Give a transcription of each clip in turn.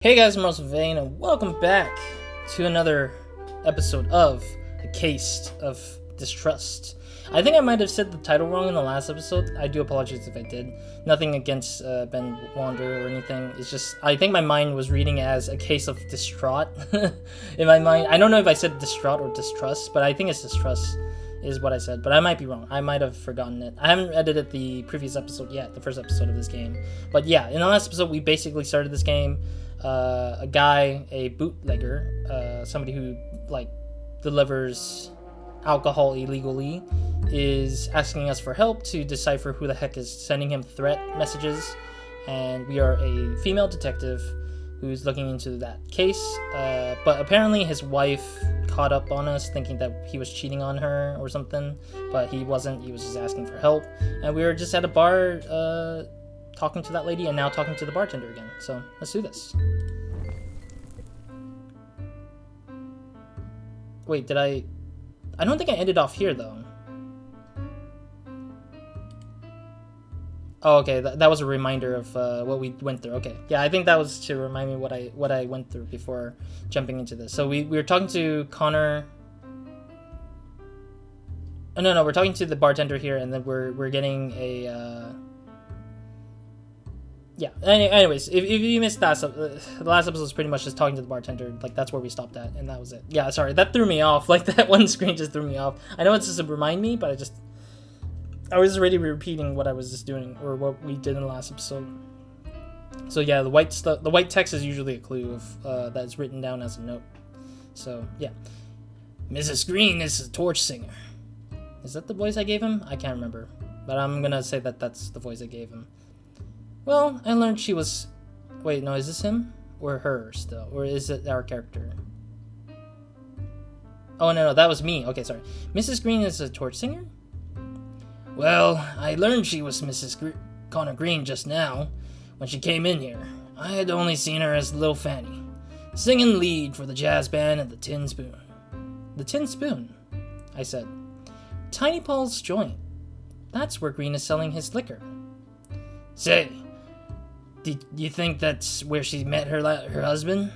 Hey guys, I'm RozaldVaneGAME and welcome back to another episode of A Case of Distrust. I think I might have said the title wrong in the last episode. I do apologize if I did. Nothing against Ben Wander or anything. It's just, I think my mind was reading as A Case of Distraught. In my mind, I don't know if I said distraught or distrust, but I think it's distrust is what I said, but I might be wrong. I might have forgotten it. I haven't edited the previous episode yet, the first episode of this game. But yeah, in the last episode, we basically started this game. A guy, a bootlegger, somebody who like delivers alcohol illegally, is asking us for help to decipher who the heck is sending him threat messages, and we are a female detective who's looking into that case, but apparently his wife caught up on us thinking that he was cheating on her or something, but he wasn't. He was just asking for help, and we were just at a bar talking to that lady and now talking to the bartender again. So let's do this. Wait, did I don't think I ended off here though. Oh, okay, that was a reminder of what we went through. Okay, yeah, I think that was to remind me what I went through before jumping into this. So we were talking to Connor. Oh, no, we're talking to the bartender here, and then we're getting a. Yeah. Anyways, if you missed that, the last episode was pretty much just talking to the bartender. Like that's where we stopped at, and that was it. Yeah, sorry, that threw me off. Like that one screen just threw me off. I know it's just to remind me, but I was already repeating what I was just doing, or what we did in the last episode. So yeah, the white text is usually a clue of that is written down as a note. So yeah, Mrs. Green is a torch singer. Is that the voice I gave him? I can't remember, but I'm gonna say that that's the voice I gave him. Well, I learned she was. Wait, no, is this him or her still, or is it our character? Oh no, that was me. Okay, sorry. Mrs. Green is a torch singer. Well, I learned she was Mrs. Connor Green just now, when she came in here. I had only seen her as Little Fanny, singing lead for the jazz band at the Tin Spoon. The Tin Spoon? I said. Tiny Paul's joint. That's where Green is selling his liquor. Say, do you think that's where she met her husband?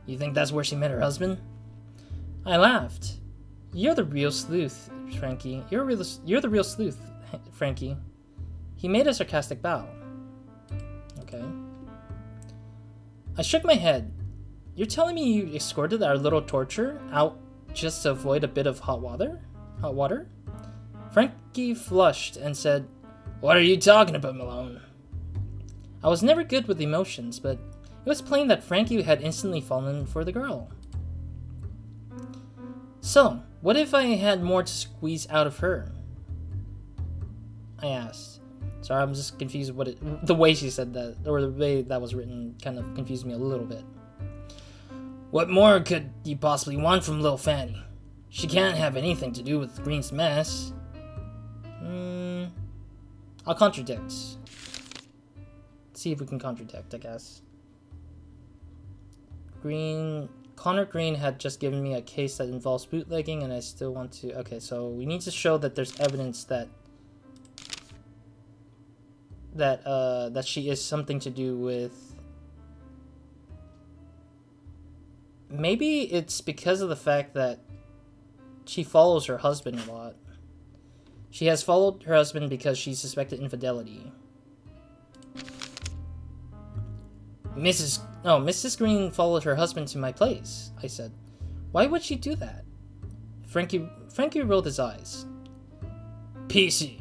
You think that's where she met her husband? I laughed. You're the real sleuth, Frankie. You're the real sleuth, Frankie. He made a sarcastic bow. Okay. I shook my head. You're telling me you escorted our little torturer out just to avoid a bit of hot water? Frankie flushed and said, "What are you talking about, Malone?" I was never good with emotions, but it was plain that Frankie had instantly fallen for the girl. So, what if I had more to squeeze out of her? I asked. Sorry, I'm just confused with the way she said that, or the way that was written kind of confused me a little bit. What more could you possibly want from Lil Fanny? She can't have anything to do with Green's mess. I'll contradict. See if we can contradict, I guess. Connor Green had just given me a case that involves bootlegging, and I still want to... Okay, so we need to show that there's evidence that she is something to do with... Maybe it's because of the fact that she follows her husband a lot. She has followed her husband because she suspected infidelity. Mrs. Green followed her husband to my place, I said. Why would she do that? Frankie rolled his eyes. PC,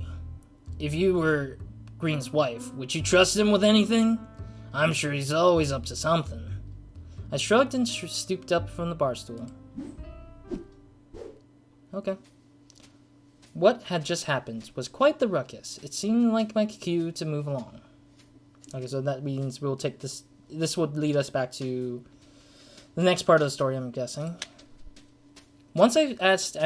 if you were Green's wife, would you trust him with anything? I'm sure he's always up to something. I shrugged and stooped up from the bar stool. Okay. What had just happened was quite the ruckus. It seemed like my cue to move along. Okay, so that means we'll take this... This would lead us back to the next part of the story, I'm guessing. Once I asked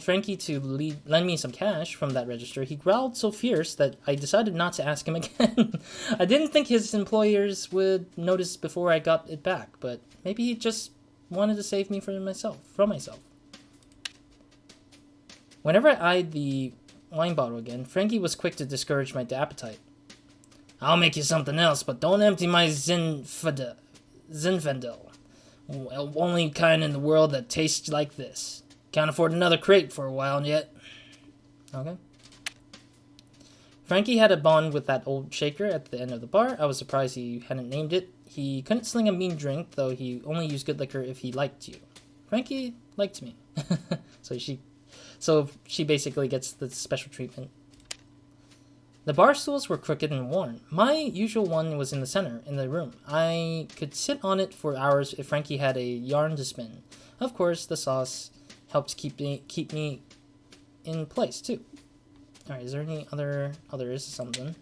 Frankie to lend me some cash from that register, he growled so fierce that I decided not to ask him again. I didn't think his employers would notice before I got it back, but maybe he just wanted to save me from myself. Whenever I eyed the wine bottle again, Frankie was quick to discourage my appetite. I'll make you something else, but don't empty my Zinfandel. Only kind in the world that tastes like this. Can't afford another crate for a while yet. Okay. Frankie had a bond with that old shaker at the end of the bar. I was surprised he hadn't named it. He couldn't sling a mean drink, though he only used good liquor if he liked you. Frankie liked me. So she basically gets the special treatment. The bar stools were crooked and worn. My usual one was in the center, in the room. I could sit on it for hours if Frankie had a yarn to spin. Of course, the sauce helps keep me in place, too. Alright, is there any other... Oh, there is something.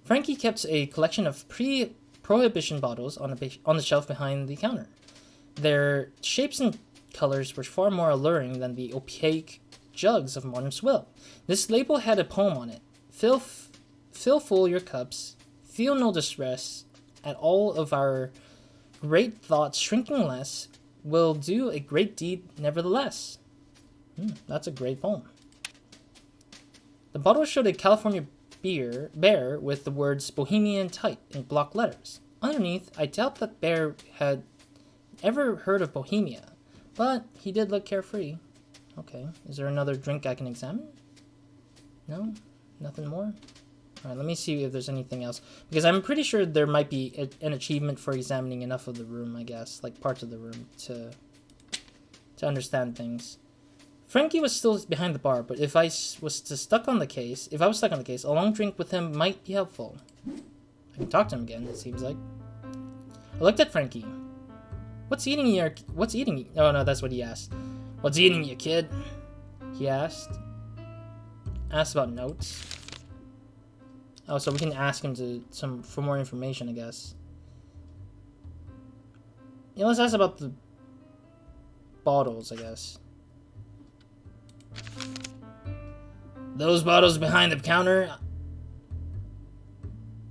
Frankie kept a collection of pre-prohibition bottles on the shelf behind the counter. Their shapes and colors were far more alluring than the opaque jugs of modern swill. This label had a poem on it. Fill full your cups, feel no distress, at all of our great thoughts shrinking less, will do a great deed nevertheless. That's a great poem. The bottle showed a California bear with the words Bohemian type in block letters. Underneath, I doubt that bear had ever heard of Bohemia, but he did look carefree. Okay, is there another drink I can examine? No? Nothing more? Alright, let me see if there's anything else. Because I'm pretty sure there might be an achievement for examining enough of the room, I guess. Like, parts of the room to understand things. Frankie was still behind the bar, but if I was stuck on the case, a long drink with him might be helpful. I can talk to him again, it seems like. I looked at Frankie. What's eating you? Oh no, that's what he asked. What's eating you, kid? He asked. Asked about notes. Oh, so we can ask him for more information, I guess. Yeah, let's ask about the bottles, I guess. Those bottles behind the counter.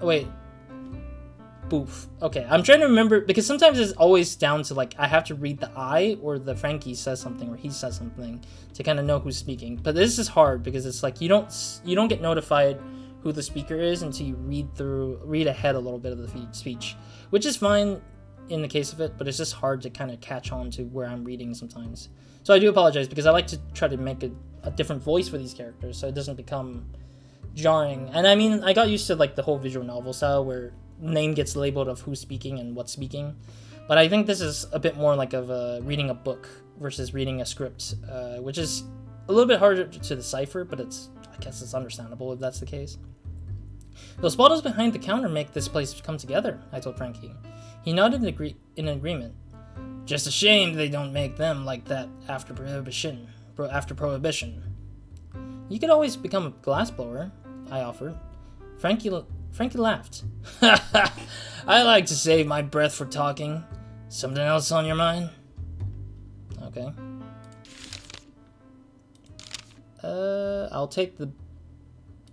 Oh, wait. Boof. Okay, I'm trying to remember, because sometimes it's always down to, like, I have to read the I or the Frankie says something or he says something to kind of know who's speaking. But this is hard because it's like you don't get notified who the speaker is until you read ahead a little bit of the speech, which is fine in the case of it, but it's just hard to kind of catch on to where I'm reading sometimes. So I do apologize, because I like to try to make a different voice for these characters so it doesn't become jarring. And I mean, I got used to like the whole visual novel style where name gets labeled of who's speaking and what's speaking, but I think this is a bit more like of reading a book versus reading a script, which is a little bit harder to decipher, but I guess it's understandable if that's the case. Those bottles behind the counter make this place come together, I told Frankie. He nodded in agreement. Just a shame they don't make them like that after prohibition. You could always become a glassblower, I offered. Frankie laughed. I like to save my breath for talking. Something else on your mind? Okay. I'll take the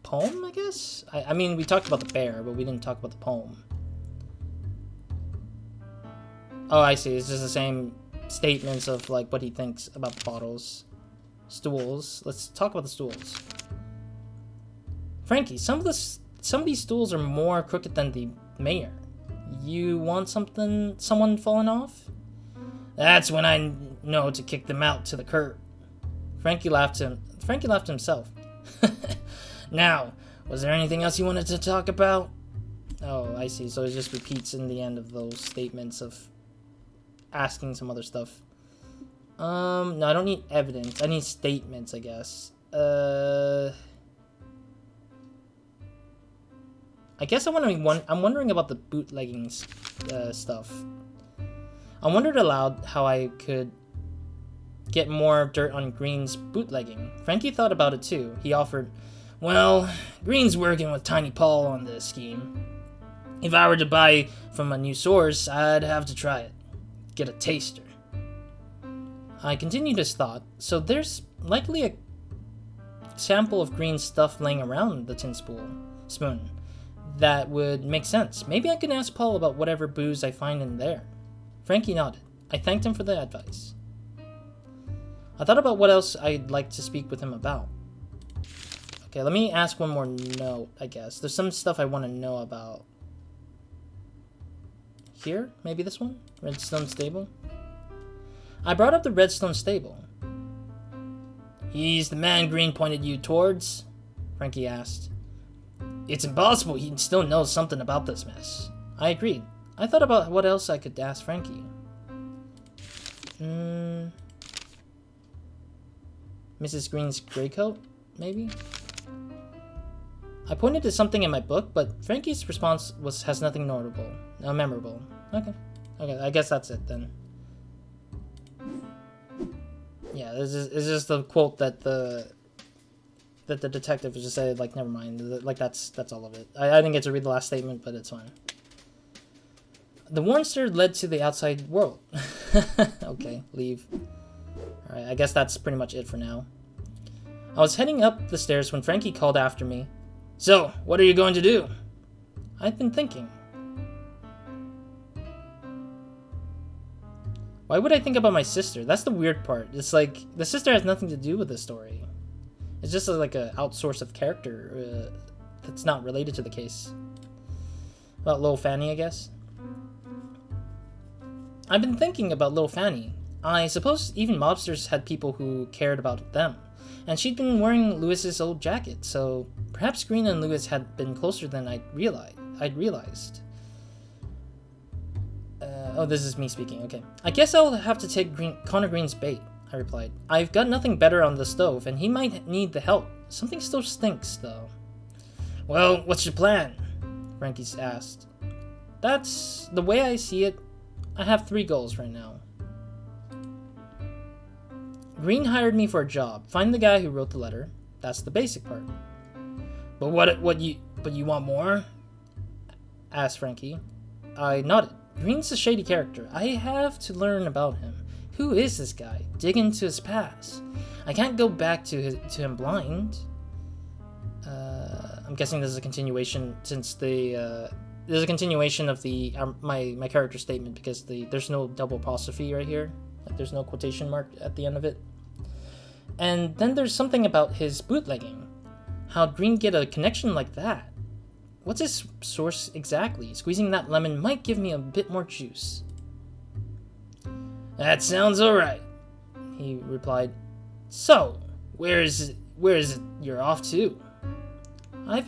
poem, I guess? I mean, we talked about the bear, but we didn't talk about the poem. Oh, I see. It's just the same statements of, like, what he thinks about the bottles. Stools. Let's talk about the stools. Frankie, some of these stools are more crooked than the mayor. You want someone falling off? That's when I know to kick them out to the curb. Frankie laughed himself. Now, was there anything else you wanted to talk about? Oh, I see. So it just repeats in the end of those statements of asking some other stuff. No, I don't need evidence. I need statements, I guess. I guess I'm wondering about the bootlegging stuff. I wondered aloud how I could get more dirt on Green's bootlegging. Frankie thought about it too. He offered, well, Green's working with Tiny Paul on this scheme. If I were to buy from a new source, I'd have to try it. Get a taster. I continued his thought. So there's likely a sample of Green's stuff laying around the tin spoon. That would make sense. Maybe I can ask Paul about whatever booze I find in there. Frankie nodded. I thanked him for the advice. I thought about what else I'd like to speak with him about. Okay, let me ask one more note, I guess. There's some stuff I want to know about Here? Maybe this one? Redstone Stable? I brought up the Redstone Stable. He's the man Green pointed you towards? Frankie asked. It's impossible he still knows something about this mess. I agreed. I thought about what else I could ask Frankie. Mrs. Green's gray coat, maybe? I pointed to something in my book, but Frankie's response has nothing memorable. Okay, I guess that's it then. Yeah, it's just the quote that the detective just said, like, never mind. Like, that's all of it. I didn't get to read the last statement, but it's fine. The Warnster led to the outside world. Okay, leave. Alright, I guess that's pretty much it for now. I was heading up the stairs when Frankie called after me. So, what are you going to do? I've been thinking. Why would I think about my sister? That's the weird part. It's like, the sister has nothing to do with the story. It's just like a outsource of character that's not related to the case. About Little Fanny, I guess. I've been thinking about Little Fanny. I suppose even mobsters had people who cared about them. And she'd been wearing Lewis's old jacket, so perhaps Green and Lewis had been closer than I'd realized. Oh, this is me speaking, okay. I guess I'll have to take Connor Green's bait, I replied. I've got nothing better on the stove, and he might need the help. Something still stinks, though. Well, what's your plan? Frankie asked. That's the way I see it. I have 3 goals right now. Green hired me for a job. Find the guy who wrote the letter. That's the basic part. But you want more? Asked Frankie. I nodded. Green's a shady character. I have to learn about him. Who is this guy? Dig into his past. I can't go back to him blind. I'm guessing this is a continuation since there's a continuation of the my character statement because there's no double apostrophe right here. Like there's no quotation mark at the end of it. And then there's something about his bootlegging. How'd Green get a connection like that? What's his source exactly? Squeezing that lemon might give me a bit more juice. That sounds alright, he replied. So, where is it you're off to? I've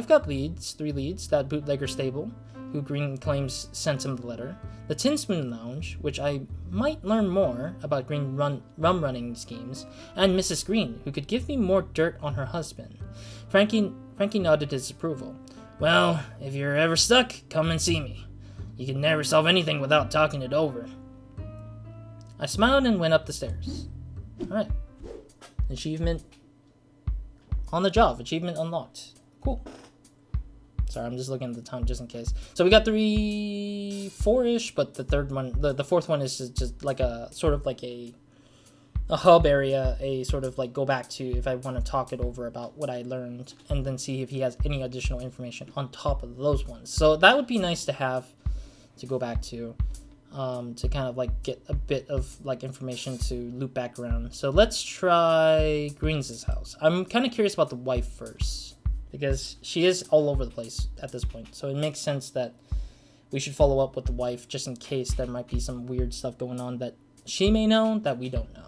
got leads, 3 leads, that bootlegger stable, who Green claims sent him the letter, the Tinsman Lounge, which I might learn more about Green rum running schemes, and Mrs. Green, who could give me more dirt on her husband. Frankie nodded his approval. Well, if you're ever stuck, come and see me. You can never solve anything without talking it over. I smiled and went up the stairs. Alright. Achievement on the job. Achievement unlocked. Cool. Sorry, I'm just looking at the time just in case. So we got 4-ish, but the third one, the fourth one is just like a sort of like a hub area, a sort of like go back to if I want to talk it over about what I learned, and then see if he has any additional information on top of those ones. So that would be nice to have to go back to kind of like get a bit of like information to loop back around. So let's try Green's house. I'm kind of curious about the wife first, because she is all over the place at this point. So it makes sense that we should follow up with the wife just in case there might be some weird stuff going on that she may know that we don't know.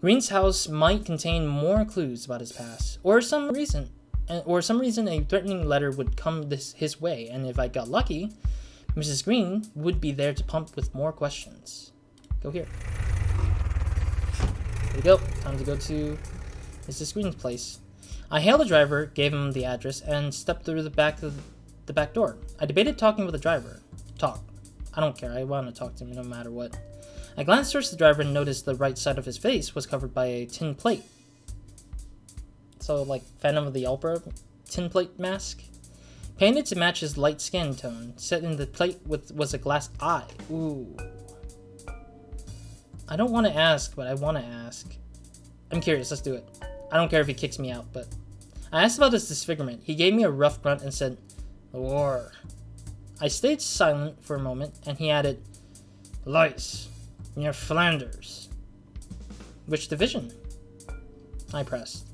Green's house might contain more clues about his past, or some reason a threatening letter would come his way, and if I got lucky, Mrs. Green would be there to pump with more questions. Go here. Here we go. Time to go to Mrs. Green's place. I hailed the driver, gave him the address, and stepped through the back door. I debated talking with the driver. Talk. I don't care. I want to talk to him no matter what. I glanced towards the driver and noticed the right side of his face was covered by a tin plate. So, like Phantom of the Opera tin plate mask. Painted to match his light skin tone, set in the plate was a glass eye. Ooh. I don't want to ask, but I want to ask. I'm curious, let's do it. I don't care if he kicks me out, but... I asked about his disfigurement. He gave me a rough grunt and said, "War." I stayed silent for a moment, and he added, "Lice, near Flanders." "Which division?" I pressed.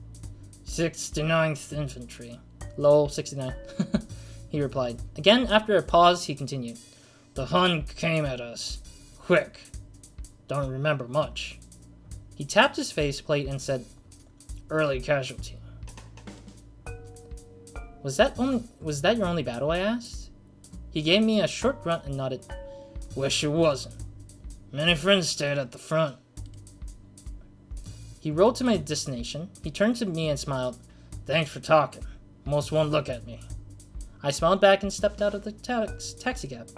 69th Infantry. Lol, 69. He replied. Again, after a pause, he continued. The Hun came at us. Quick. Don't remember much. He tapped his faceplate and said, early casualty. Was that your only battle, I asked? He gave me a short grunt and nodded. Wish it wasn't. Many friends stayed at the front. He rode to my destination. He turned to me and smiled. Thanks for talking. Most won't look at me. I smiled back and stepped out of the taxi cab.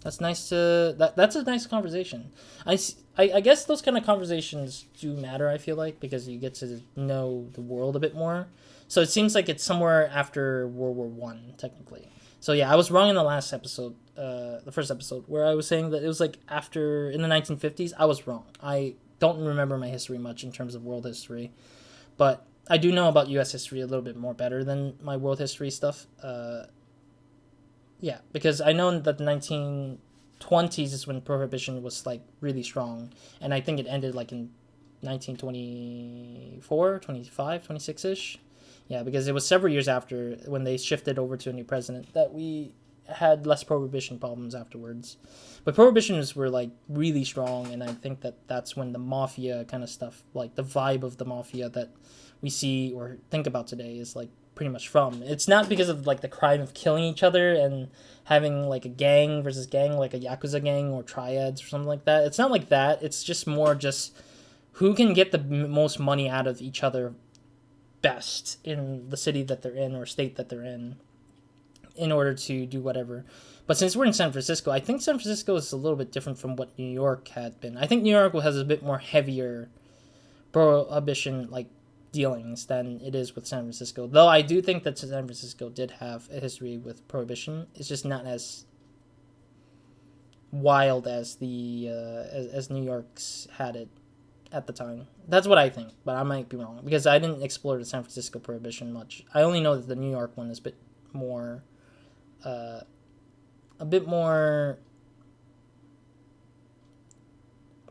That's nice that's a nice conversation. I guess those kind of conversations do matter, I feel like, because you get to know the world a bit more. So it seems like it's somewhere after World War One, technically. So yeah, I was wrong in the last episode, the first episode, where I was saying that it was like after, in the 1950s. I was wrong. I don't remember my history much in terms of world history, but I do know about U.S. history a little bit more better than my world history stuff. Yeah, because I know that the 1920s is when Prohibition was like really strong, and I think it ended like in 1924, 25, 26-ish. Yeah, because it was several years after, when they shifted over to a new president, that we had less Prohibition problems afterwards. But Prohibitions were like really strong, and I think that that's when the mafia kind of stuff, like the vibe of the mafia that we see or think about today, is like pretty much from. It's not because of like the crime of killing each other and having like a gang versus gang, like a Yakuza gang or triads or something like that. It's not like that. It's just more just who can get the most money out of each other best in the city that they're in or state that they're in order to do whatever. But since we're in San Francisco, I think San Francisco is a little bit different from what New York had been. I think New York has a bit more heavier Prohibition like dealings than it is with San Francisco. Though I do think that San Francisco did have a history with Prohibition. It's just not as wild as the as New York's had it at the time. That's what I think, but I might be wrong because I didn't explore the San Francisco Prohibition much. I only know that the New York one is a bit more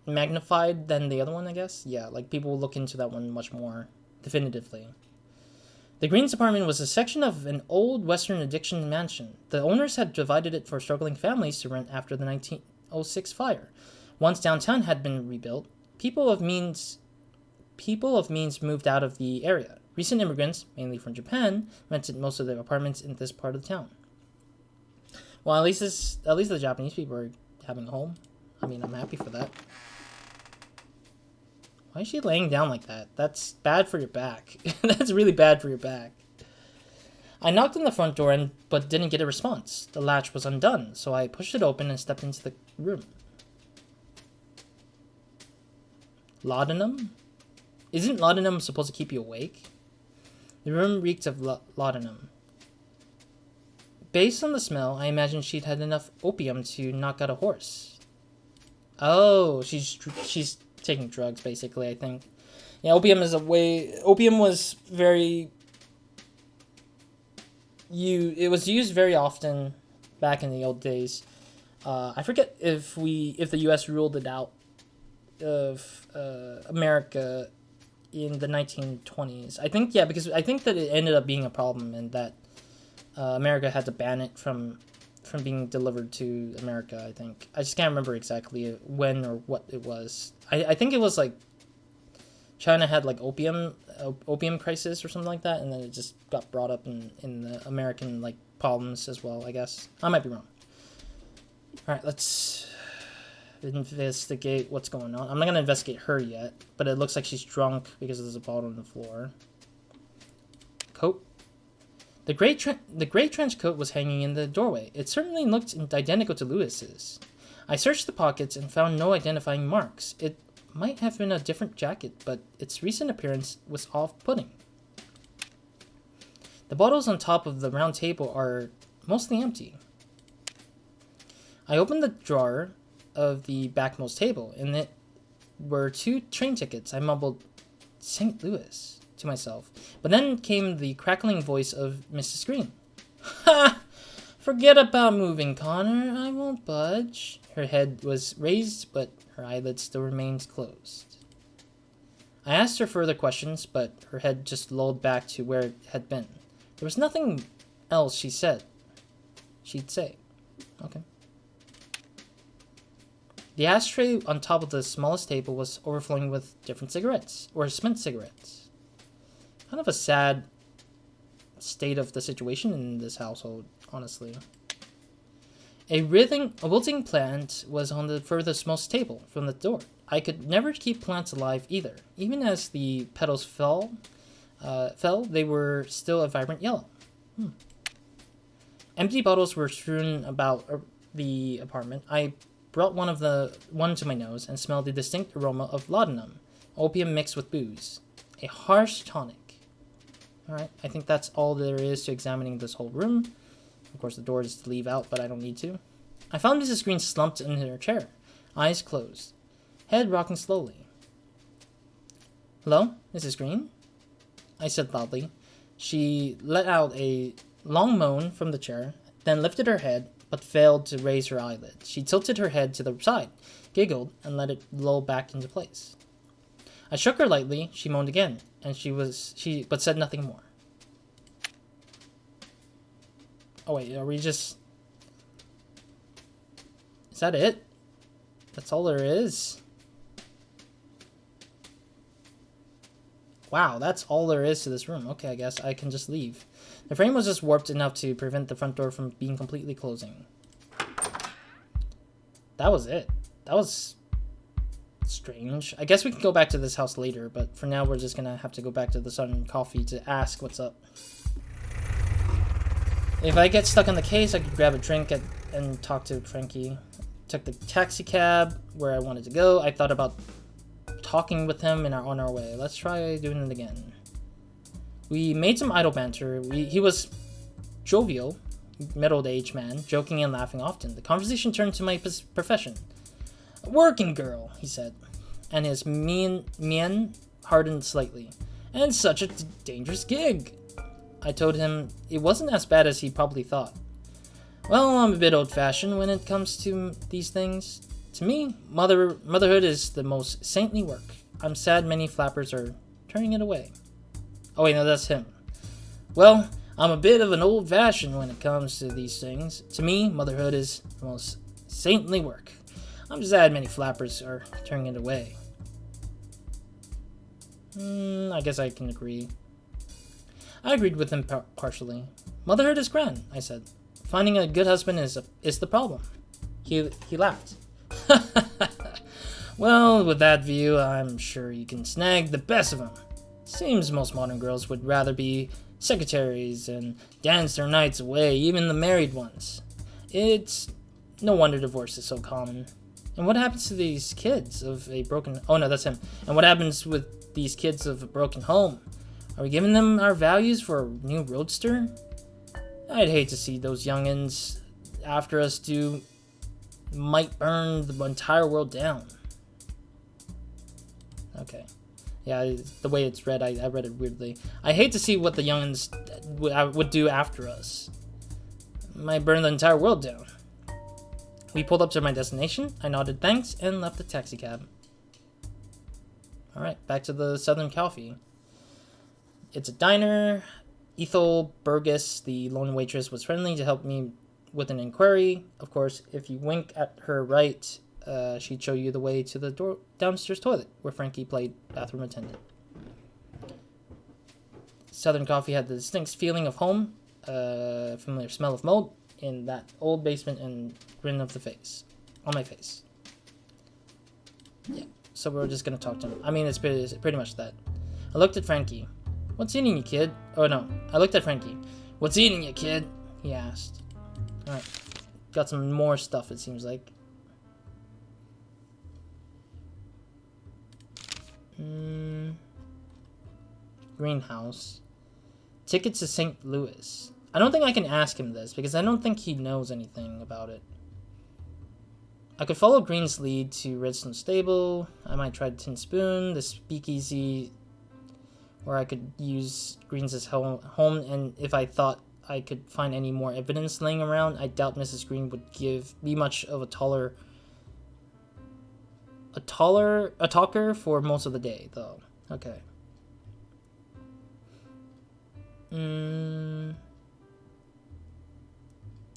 magnified than the other one, I guess. Yeah, like people look into that one much more definitively. The Greens apartment was a section of an old Western addiction mansion. The owners had divided it for struggling families to rent after the 1906 fire. Once downtown had been rebuilt, people of means moved out of the area. Recent immigrants, mainly from Japan, rented most of their apartments in this part of the town. Well, at least the Japanese people are having a home. I mean, I'm happy for that. Why is she laying down like that? That's bad for your back. That's really bad for your back. I knocked on the front door but didn't get a response. The latch was undone, so I pushed it open and stepped into the room. Laudanum? Isn't laudanum supposed to keep you awake? The room reeked of laudanum. Based on the smell, I imagined she'd had enough opium to knock out a horse. Oh, she's taking drugs, basically, I think. Yeah, opium was it was used very often back in the old days. I forget if the U.S. ruled it out of America in the 1920s. I think, yeah, because I think that it ended up being a problem and that America had to ban it from being delivered to America, I think. I just can't remember exactly when or what it was. I think it was like China had like opium crisis or something like that, and then it just got brought up in the American like problems as well, I guess. I might be wrong. Alright, let's investigate what's going on. I'm not going to investigate her yet, but it looks like she's drunk because there's a bottle on the floor. Coat. The gray trench coat was hanging in the doorway. It certainly looked identical to Lewis's. I searched the pockets and found no identifying marks. It might have been a different jacket, but its recent appearance was off-putting. The bottles on top of the round table are mostly empty. I opened the drawer of the backmost table, and it were 2 train tickets. I mumbled, St. Louis, to myself. But then came the crackling voice of Mrs. Green. Ha! Forget about moving, Connor. I won't budge. Her head was raised, but her eyelids still remained closed. I asked her further questions, but her head just lolled back to where it had been. There was nothing else she'd say. Okay. The ashtray on top of the smallest table was overflowing with different cigarettes, or smoked cigarettes. Kind of a sad state of the situation in this household, honestly. A wilting plant was on the furthest table from the door. I could never keep plants alive either. Even as the petals fell, they were still a vibrant yellow. Empty bottles were strewn about the apartment. I brought one to my nose and smelled the distinct aroma of laudanum, opium mixed with booze. A harsh tonic. Alright, I think that's all there is to examining this whole room. Of course, the door is to leave out, but I don't need to. I found Mrs. Green slumped in her chair, eyes closed, head rocking slowly. "Hello, Mrs. Green?" I said loudly. She let out a long moan from the chair, then lifted her head, but failed to raise her eyelids. She tilted her head to the side, giggled, and let it lull back into place. I shook her lightly. She moaned again, and but said nothing more. Oh wait, are we just... Is that it? That's all there is? Wow, that's all there is to this room. Okay, I guess I can just leave. The frame was just warped enough to prevent the front door from being completely closing. That was it. That was strange. I guess we can go back to this house later, but for now we're just gonna have to go back to the Southern Coffee to ask what's up. If I get stuck on the case, I could grab a drink and talk to Frankie. Took the taxi cab where I wanted to go. I thought about talking with him on our way. Let's try doing it again. We made some idle banter. He was jovial, middle-aged man, joking and laughing often. The conversation turned to my profession. "Working girl," he said, and his mien hardened slightly. "And such a dangerous gig." I told him it wasn't as bad as he probably thought. "Well, I'm a bit old-fashioned when it comes to these things. To me, motherhood is the most saintly work. I'm sad many flappers are turning it away." Oh wait, no, that's him. "Well, I'm a bit of an old-fashioned when it comes to these things. To me, motherhood is the most saintly work. I'm sad many flappers are turning it away." I guess I can agree. I agreed with him partially. "Motherhood is grand," I said. "Finding a good husband is the problem." He laughed. "Well, with that view, I'm sure you can snag the best of them. Seems most modern girls would rather be secretaries and dance their nights away, even the married ones. It's no wonder divorce is so common. And what happens to these kids of a broken... Oh no, that's him. And what happens with these kids of a broken home? Are we giving them our values for a new roadster? I'd hate to see those youngins after us might burn the entire world down." Okay. Yeah, the way it's read, I read it weirdly. "I hate to see what the youngins would do after us. Might burn the entire world down." We pulled up to my destination. I nodded thanks and left the taxi cab. Alright, back to the Southern Coffee. It's a diner. Ethel Burgess, the lone waitress, was friendly to help me with an inquiry. Of course, if you wink at her right, she'd show you the way to the downstairs toilet, where Frankie played bathroom attendant. Southern Coffee had the distinct feeling of home, familiar smell of mold in that old basement, and grin of the face on my face. Yeah, so we're just gonna talk to him. I mean, it's pretty much that. I looked at Frankie. "What's eating you, kid?" Oh no, I looked at Frankie. "What's eating you, kid?" he asked. Alright, got some more stuff, it seems like. Greenhouse. Tickets to St. Louis. I don't think I can ask him this, because I don't think he knows anything about it. I could follow Green's lead to Redstone Stable. I might try Tin Spoon, the speakeasy, or I could use Green's as home, and if I thought I could find any more evidence laying around, I doubt Mrs. Green would be much of a talker for most of the day, though. Okay.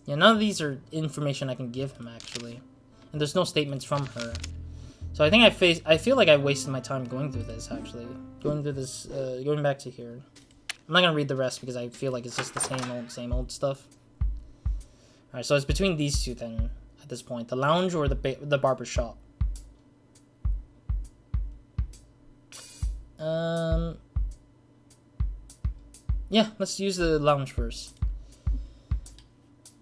Yeah, none of these are information I can give him, actually. and there's no statements from her. So I think I feel like I wasted my time going through this, actually. Going back to here. I'm not gonna read the rest because I feel like it's just the same old stuff. Alright, so it's between these two then, at this point. The lounge or the barber shop. Yeah, let's use the lounge first.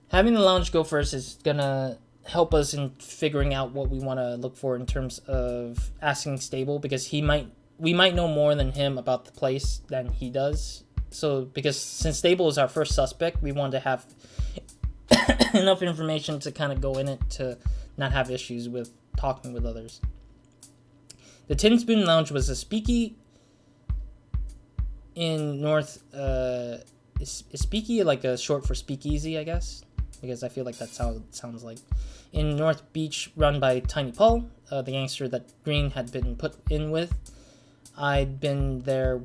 Having the lounge go first is gonna help us in figuring out what we want to look for in terms of asking Stable, because we might know more than him about the place than he does. So because since Stable is our first suspect, we want to have enough information to kind of go in it to not have issues with talking with others. The Tin Spoon Lounge was a speakeasy in North. Is speaky like a short for speakeasy, I guess, because I feel like that's how it sounds like. In North Beach, run by Tiny Paul, the gangster that Green had been put in with. I'd been there.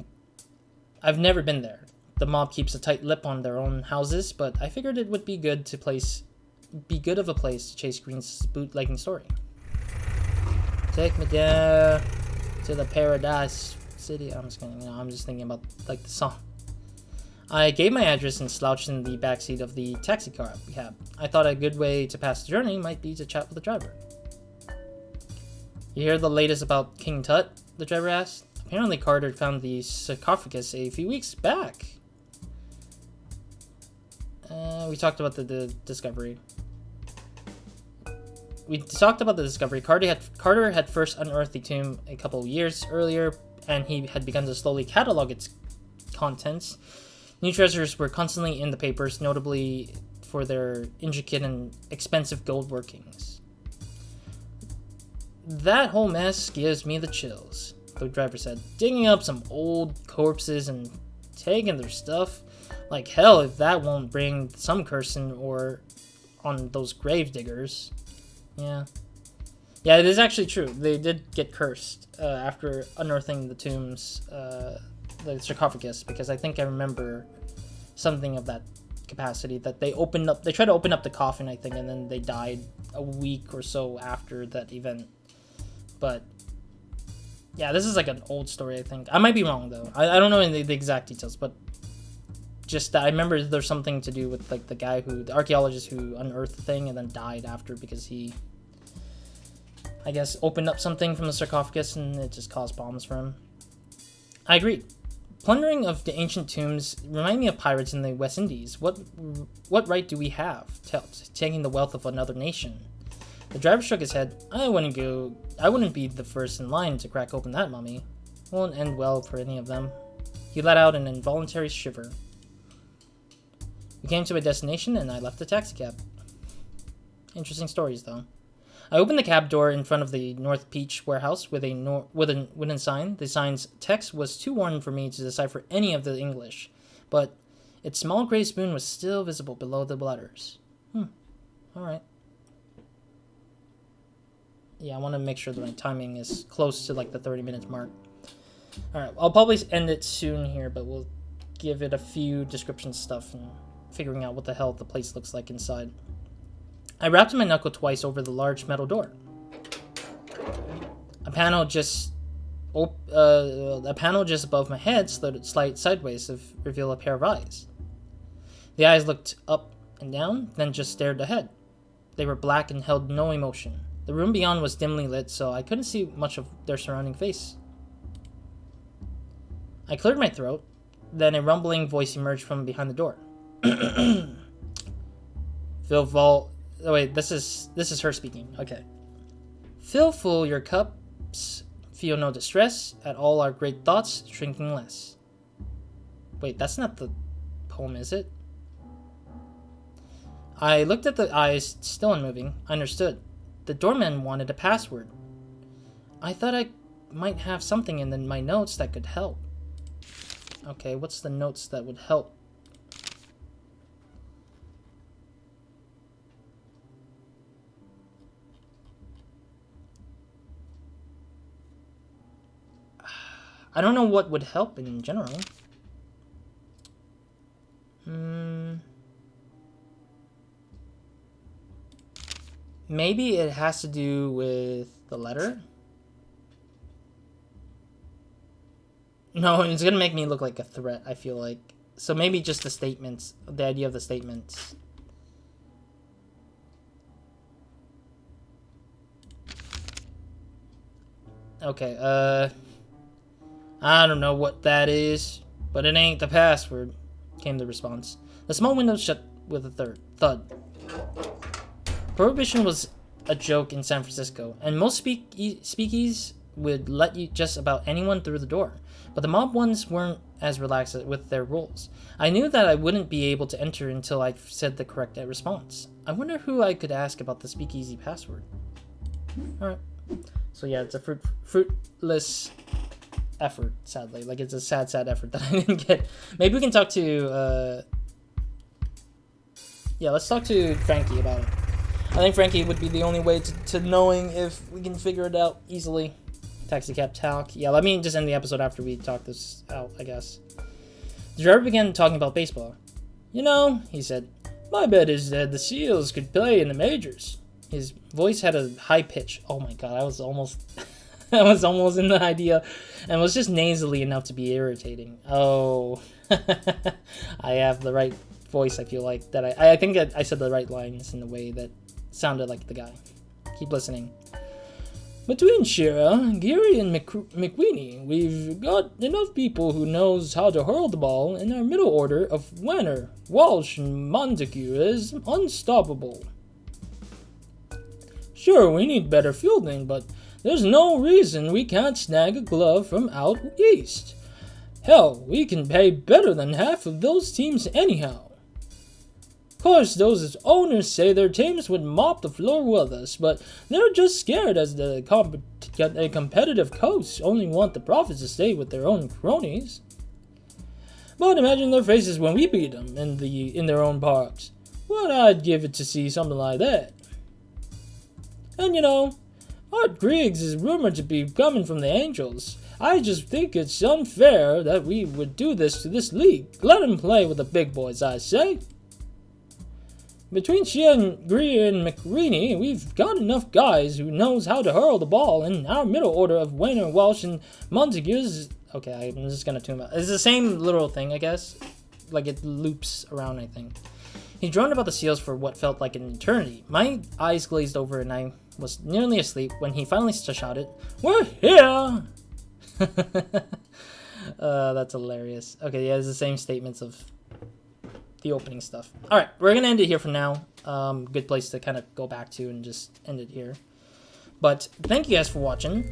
I've never been there. The mob keeps a tight lip on their own houses, but I figured it would be good of a place to chase Green's bootlegging story. Take me there to the Paradise City. I'm just kidding. I'm just thinking about like the song. I gave my address and slouched in the backseat of the taxi cab. I thought a good way to pass the journey might be to chat with the driver. You hear the latest about King Tut? The driver asked. Apparently Carter found the sarcophagus a few weeks back. We talked about the discovery. Carter had first unearthed the tomb a couple of years earlier, and he had begun to slowly catalog its contents. New treasures were constantly in the papers, notably for their intricate and expensive gold workings. That whole mess gives me the chills, the driver said. Digging up some old corpses and taking their stuff. Like hell if that won't bring some cursing or on those grave diggers. Yeah, it is actually true. They did get cursed after unearthing the tombs, the sarcophagus, because I think I remember something of that capacity, that they tried to open up the coffin, I think, and then they died a week or so after that event. But yeah, this is like an old story, I think. I might be wrong though. I don't know the exact details, but just that I remember there's something to do with like the archaeologist who unearthed the thing and then died after because he, I guess, opened up something from the sarcophagus and it just caused problems for him. I agree. Plundering of the ancient tombs remind me of pirates in the West Indies. What right do we have taking the wealth of another nation? The driver shook his head. I wouldn't be the first in line to crack open that mummy. Won't end well for any of them. He let out an involuntary shiver. We came to a destination and I left the taxicab. Interesting stories, though. I opened the cab door in front of the North Beach warehouse with a wooden sign. The sign's text was too worn for me to decipher any of the English, but its small gray spoon was still visible below the letters. Alright. Yeah, I want to make sure that my timing is close to like the 30-minute mark. Alright, I'll probably end it soon here, but we'll give it a few description stuff and figuring out what the hell the place looks like inside. I rapped my knuckle twice over the large metal door. A panel just above my head slid sideways to reveal a pair of eyes. The eyes looked up and down, then just stared ahead. They were black and held no emotion. The room beyond was dimly lit, so I couldn't see much of their surrounding face. I cleared my throat, then a rumbling voice emerged from behind the door. Oh wait, this is her speaking. Okay. Fill full your cups, feel no distress, at all our great thoughts shrinking less. Wait, that's not the poem, is it? I looked at the eyes, still unmoving. I understood. The doorman wanted a password. I thought I might have something in my notes that could help. Okay, what's the notes that would help? I don't know what would help in general. maybe it has to do with the letter. No, it's gonna make me look like a threat, I feel like. So maybe just the statements, the idea of the statements. Okay, I don't know what that is, but it ain't the password, came the response. The small window shut with a thud. Prohibition was a joke in San Francisco, and most speakeasies would let you just about anyone through the door, but the mob ones weren't as relaxed with their rules. I knew that I wouldn't be able to enter until I said the correct response. I wonder who I could ask about the speakeasy password. Alright. So yeah, it's a fruitless effort, sadly. Like, it's a sad effort that I didn't get. Maybe we can talk to, yeah, let's talk to Frankie about it. I think Frankie would be the only way to knowing if we can figure it out easily. Taxi cab talk. Yeah, let me just end the episode after we talk this out, I guess. The driver began talking about baseball. You know, he said, my bet is that the Seals could play in the majors. His voice had a high pitch. Oh my god, I was almost in the idea, and was just nasally enough to be irritating. Oh, I have the right voice. I feel like that. I think I said the right lines in the way that sounded like the guy. Keep listening. Between Shira, Geary, and McWeeny, we've got enough people who knows how to hurl the ball, and our middle order of Wenner, Walsh, and Montague is unstoppable. Sure, we need better fielding, but there's no reason we can't snag a glove from out east. Hell, we can pay better than half of those teams anyhow. Of course, those owners say their teams would mop the floor with us, but they're just scared as the competitive coasts only want the profits to stay with their own cronies. But imagine their faces when we beat them in their own parks. Well, I'd give it to see something like that. And you know, Art Griggs is rumored to be coming from the Angels. I just think it's unfair that we would do this to this league. Let him play with the big boys, I say. Between Shea and Greer and McReaney, we've got enough guys who knows how to hurl the ball, and our middle order of Wayner, Walsh, and Montagues. Okay, I'm just gonna tune out. It's the same literal thing, I guess. Like, it loops around, I think. He droned about the Seals for what felt like an eternity. My eyes glazed over, and I was nearly asleep when he finally shouted, "We're here!" That's hilarious. Okay, yeah, it's the same statements of the opening stuff. Alright, we're gonna end it here for now. Good place to kind of go back to and just end it here. But thank you guys for watching.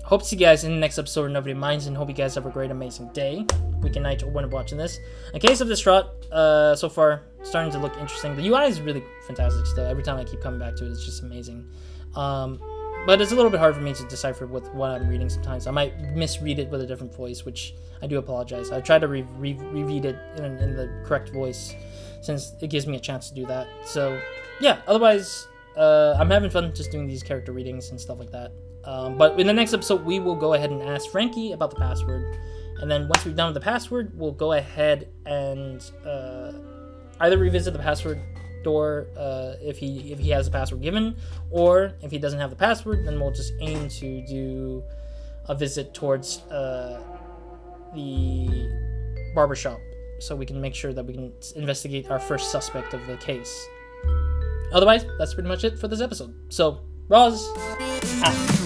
Hope to see you guys in the next episode of Nobody Minds, and hope you guys have a great, amazing day, week and night, or when watching this. A Case of Distrust, so far, starting to look interesting. The UI is really fantastic still. Every time I keep coming back to it, it's just amazing. But it's a little bit hard for me to decipher with what I'm reading sometimes. I might misread it with a different voice, which I do apologize. I try to reread it in the correct voice, since it gives me a chance to do that. So, yeah, otherwise, I'm having fun just doing these character readings and stuff like that. But in the next episode, we will go ahead and ask Frankie about the password. And then once we've done with the password, we'll go ahead and either revisit the password door if he has the password given, or if he doesn't have the password, then we'll just aim to do a visit towards the barbershop, so we can make sure that we can investigate our first suspect of the case. Otherwise, that's pretty much it for this episode. So, Roz, out.